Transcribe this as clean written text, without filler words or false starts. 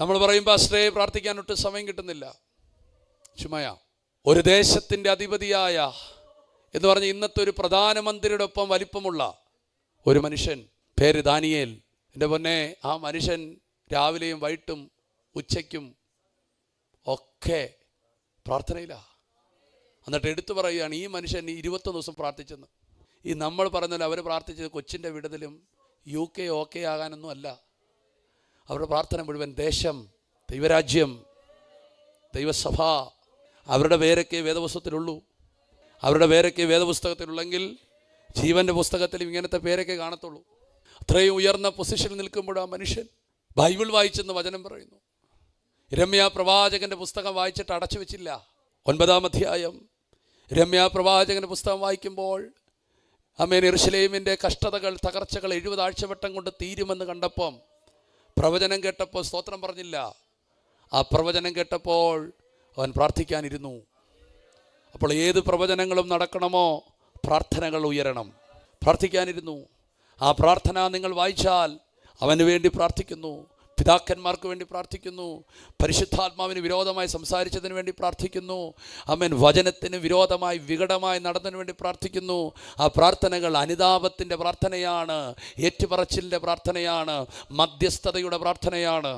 നമ്മൾ പറയും പാസ്റ്ററേ പ്രാർത്ഥിക്കാനൊട്ട് സമയം കിട്ടുന്നില്ല. ചുമയാ. ഒരു ദേശത്തിൻ്റെ അധിപതിയായ എന്ന് പറഞ്ഞ ഇന്നത്തെ ഒരു പ്രധാനമന്ത്രിയുടെ ഒപ്പം വലിപ്പമുള്ള ഒരു മനുഷ്യൻ, പേര് ദാനിയേൽ. എൻ്റെ പൊന്നെ, ആ മനുഷ്യൻ രാവിലെയും വൈകിട്ടും ഉച്ചയ്ക്കും ഒക്കെ പ്രാർത്ഥനയിലാണ്. എന്നിട്ട് എടുത്തു പറയുകയാണ് ഈ മനുഷ്യൻ 21 ദിവസം പ്രാർത്ഥിച്ചെന്ന്. ഈ നമ്മൾ പറഞ്ഞാൽ അവർ പ്രാർത്ഥിച്ചത് കൊച്ചിൻ്റെ വിടുതലും UK OK ആകാനൊന്നും അല്ല. അവരുടെ പ്രാർത്ഥന മുഴുവൻ ദേശം, ദൈവരാജ്യം, ദൈവസഭ, അവരുടെ പേരൊക്കെ വേദപുസ്തകത്തിലുള്ളൂ. അവരുടെ പേരൊക്കെ വേദപുസ്തകത്തിലുള്ളെങ്കിൽ ജീവൻ്റെ പുസ്തകത്തിലും ഇങ്ങനത്തെ പേരൊക്കെ കാണത്തുള്ളൂ. അത്രയും ഉയർന്ന പൊസിഷനിൽ നിൽക്കുമ്പോൾ ആ മനുഷ്യൻ ബൈബിൾ വായിച്ചെന്ന് വചനം പറയുന്നു. യിരെമ്യാ പ്രവാചകൻ്റെ പുസ്തകം വായിച്ചിട്ട് അടച്ചു വെച്ചില്ല. 9-ാം അധ്യായം യിരെമ്യാ പ്രവാചകൻ്റെ പുസ്തകം വായിക്കുമ്പോൾ ആമേൻ, യെരൂശലേമിൻ്റെ കഷ്ടതകൾ, തകർച്ചകൾ 70 ആഴ്ചവട്ടം കൊണ്ട് തീരുമെന്ന് കണ്ടപ്പം പ്രവചനം കേട്ടപ്പോൾ സ്തോത്രം പറഞ്ഞില്ല. ആ പ്രവചനം കേട്ടപ്പോൾ അവൻ പ്രാർത്ഥിക്കാനിരുന്നു. അപ്പോൾ ഏത് പ്രവചനങ്ങളും നടക്കണമോ പ്രാർത്ഥനകൾ ഉയരണം. പ്രാർത്ഥിക്കാനിരുന്നു. ആ പ്രാർത്ഥന നിങ്ങൾ വായിച്ചാൽ അവന് വേണ്ടി പ്രാർത്ഥിക്കുന്നു, പിതാക്കന്മാർക്ക് വേണ്ടി പ്രാർത്ഥിക്കുന്നു, പരിശുദ്ധാത്മാവിന് വിരോധമായി സംസാരിച്ചതിന് വേണ്ടി പ്രാർത്ഥിക്കുന്നു, ആമേൻ, വചനത്തിന് വിരോധമായി വികടമായി നടന്നതിന് വേണ്ടി പ്രാർത്ഥിക്കുന്നു. ആ പ്രാർത്ഥനകൾ അനുതാപത്തിൻ്റെ പ്രാർത്ഥനയാണ്, ഏറ്റുപറച്ചിലിൻ്റെ പ്രാർത്ഥനയാണ്, മധ്യസ്ഥതയുടെ പ്രാർത്ഥനയാണ്.